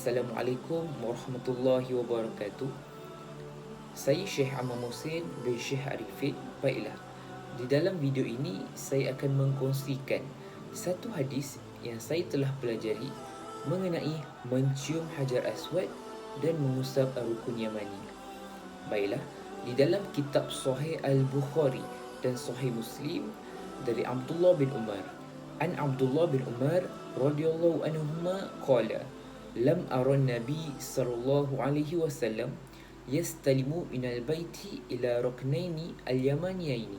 Assalamualaikum warahmatullahi wabarakatuh. Saya Syekh Ammar Muhsin bin Syekh Arifin. Baiklah, di dalam video ini saya akan mengkongsikan satu hadis yang saya telah pelajari mengenai mencium Hajar Aswad dan mengusap rukun Yamani. Baiklah, di dalam kitab Sahih Al-Bukhari dan Sahih Muslim dari Abdullah bin Umar. An Abdullah bin Umar radhiyallahu anhuma qala lam ara Nabi sallallahu alaihi wasallam yastalimu minal baiti ila ruknaini al-yamaniyaini.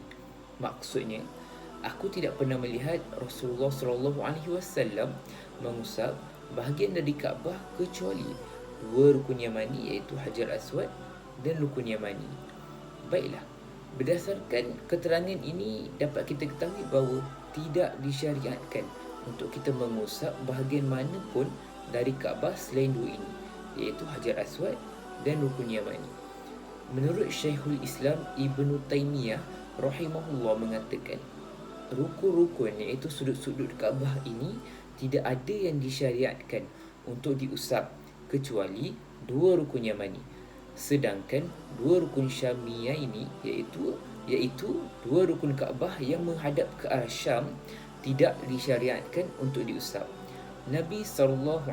Maksudnya, aku tidak pernah melihat Rasulullah sallallahu alaihi wasallam mengusap bahagian dari Kaabah kecuali dua rukun Yamani iaitu Hajar Aswad dan rukun Yamani. Baiklah, berdasarkan keterangan ini dapat kita ketahui bahawa tidak disyariatkan untuk kita mengusap bahagian mana pun dari Kaabah selain dua ini, iaitu Hajar Aswad dan rukun Yamani. Menurut Syekhul Islam Ibn Taymiyah rahimahullah mengatakan, rukun-rukun iaitu sudut-sudut Kaabah ini tidak ada yang disyariatkan untuk diusap kecuali dua rukun Yamani. Sedangkan dua rukun Syamiyah ini iaitu dua rukun Kaabah yang menghadap ke arah Syam tidak disyariatkan untuk diusap. Nabi SAW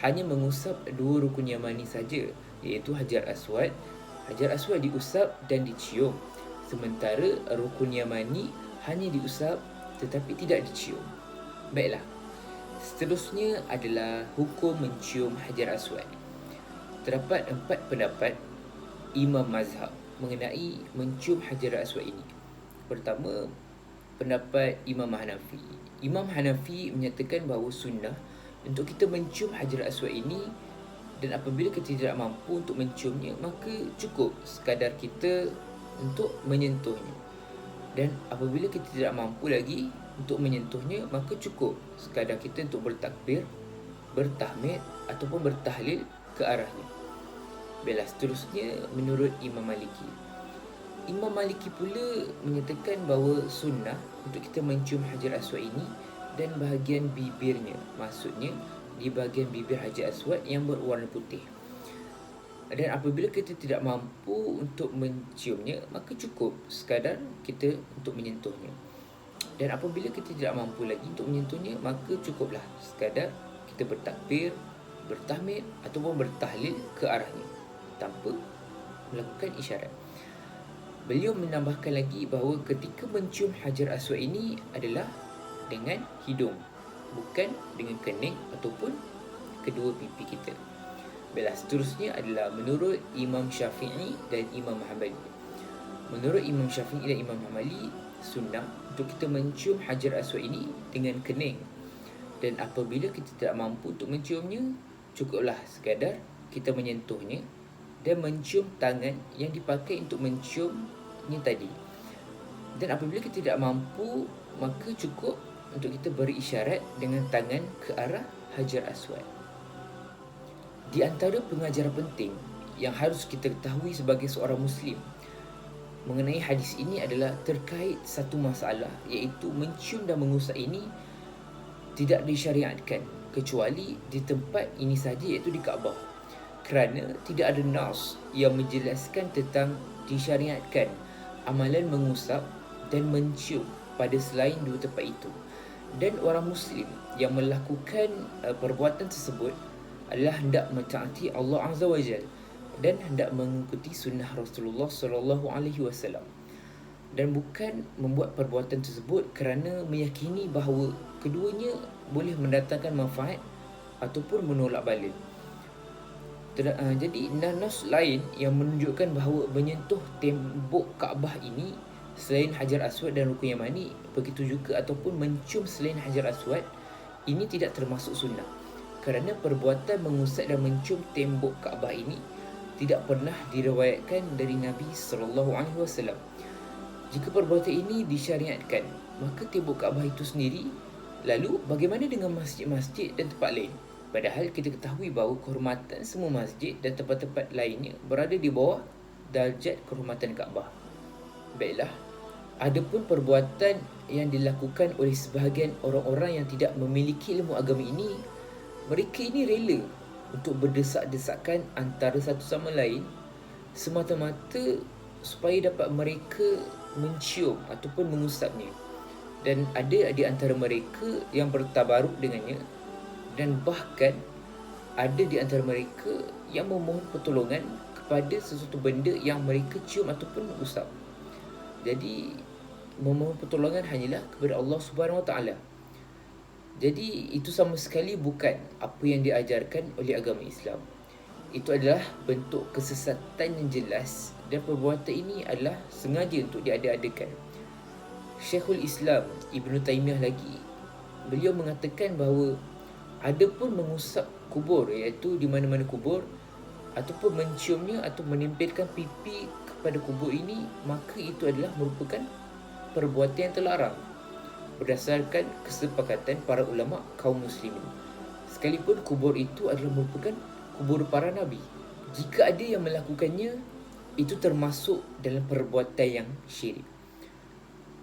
hanya mengusap dua rukun Yamani saja, iaitu Hajar Aswad. Hajar Aswad diusap dan dicium, sementara rukun Yamani hanya diusap tetapi tidak dicium. Baiklah, seterusnya adalah hukum mencium Hajar Aswad. Terdapat 4 pendapat Imam Mazhab mengenai mencium Hajar Aswad ini. Pertama, pendapat Imam Hanafi. Imam Hanafi menyatakan bahawa sunnah untuk kita mencium Hajar Aswad ini, dan apabila kita tidak mampu untuk menciumnya, maka cukup sekadar kita untuk menyentuhnya. Dan apabila kita tidak mampu lagi untuk menyentuhnya, maka cukup sekadar kita untuk bertakbir, bertahmid ataupun bertahlil ke arahnya. Baiklah, seterusnya menurut Imam Maliki. Imam Maliki pula menyatakan bahawa sunnah untuk kita mencium Hajar Aswad ini dan bahagian bibirnya, maksudnya di bahagian bibir Hajar Aswad yang berwarna putih. Dan apabila kita tidak mampu untuk menciumnya, maka cukup sekadar kita untuk menyentuhnya. Dan apabila kita tidak mampu lagi untuk menyentuhnya, maka cukuplah sekadar kita bertakbir, bertahmid ataupun bertahlil ke arahnya tanpa melakukan isyarat. Beliau menambahkan lagi bahawa ketika mencium Hajar Aswad ini adalah dengan hidung, bukan dengan kening ataupun kedua pipi kita. Baiklah, seterusnya adalah menurut Imam Syafi'i dan Imam Hanbali. Menurut Imam Syafi'i dan Imam Hanbali, sunnah untuk kita mencium Hajar Aswad ini dengan kening. Dan apabila kita tidak mampu untuk menciumnya, cukuplah sekadar kita menyentuhnya dan mencium tangan yang dipakai untuk menciumnya tadi. Dan apabila kita tidak mampu, maka cukup untuk kita beri isyarat dengan tangan ke arah Hajar Aswad. Di antara pengajaran penting yang harus kita ketahui sebagai seorang Muslim mengenai hadis ini adalah terkait satu masalah, iaitu mencium dan mengusap ini tidak disyariatkan kecuali di tempat ini saja, iaitu di Kaabah. Kerana tidak ada nas yang menjelaskan tentang disyariatkan amalan mengusap dan mencium pada selain dua tempat itu. Dan orang Muslim yang melakukan perbuatan tersebut adalah hendak mentaati Allah Azza wa Jalla dan hendak mengikuti sunnah Rasulullah sallallahu alaihi wasallam, dan bukan membuat perbuatan tersebut kerana meyakini bahawa keduanya boleh mendatangkan manfaat ataupun menolak bala. Jadi nas lain yang menunjukkan bahawa menyentuh tembok Kaabah ini selain Hajar Aswad dan rukun Yamani, begitu juga ataupun mencium selain Hajar Aswad, ini tidak termasuk sunnah, kerana perbuatan mengusap dan mencium tembok Kaabah ini tidak pernah diriwayatkan dari Nabi SAW. Jika perbuatan ini disyariatkan, maka tembok Kaabah itu sendiri, lalu bagaimana dengan masjid-masjid dan tempat lain? Padahal kita ketahui bahawa kehormatan semua masjid dan tempat-tempat lainnya berada di bawah darjat kehormatan Kaabah. Baiklah, adapun perbuatan yang dilakukan oleh sebahagian orang-orang yang tidak memiliki ilmu agama ini mereka ini rela untuk berdesak-desakan antara satu sama lain semata-mata supaya dapat mereka mencium ataupun mengusapnya. Dan ada di antara mereka yang bertabaruk dengannya, dan bahkan ada di antara mereka yang memohon pertolongan kepada sesuatu benda yang mereka cium ataupun usap. Jadi memohon pertolongan hanyalah kepada Allah Subhanahu Wa Taala. Jadi itu sama sekali bukan apa yang diajarkan oleh agama Islam. Itu adalah bentuk kesesatan yang jelas, dan perbuatan ini adalah sengaja untuk diada-adakan. Syekhul Islam Ibn Taymiyah lagi, beliau mengatakan bahawa ada pun mengusap kubur, iaitu di mana-mana kubur, ataupun menciumnya atau menempelkan pipi kepada kubur ini, maka itu adalah merupakan perbuatan yang terlarang berdasarkan kesepakatan para ulama kaum muslimin, sekalipun kubur itu adalah merupakan kubur para nabi. Jika ada yang melakukannya, itu termasuk dalam perbuatan yang syirik.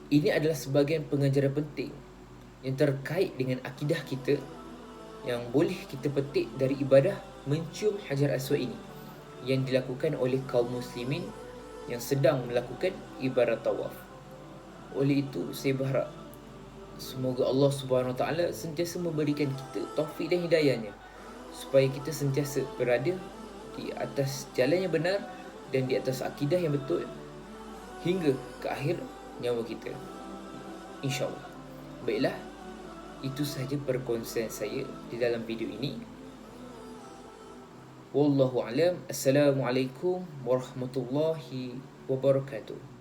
Ini adalah sebahagian pengajaran penting yang terkait dengan akidah kita yang boleh kita petik dari ibadah mencium Hajar Aswad ini yang dilakukan oleh kaum muslimin yang sedang melakukan ibadah tawaf. Oleh itu, saya berharap semoga Allah Subhanahu Wa Taala sentiasa memberikan kita taufik dan hidayahnya supaya kita sentiasa berada di atas jalan yang benar dan di atas akidah yang betul hingga ke akhir nyawa kita, InsyaAllah. Baiklah, itu sahaja perkongsian saya di dalam video ini. Wallahu a'lam. Assalamualaikum warahmatullahi wabarakatuh.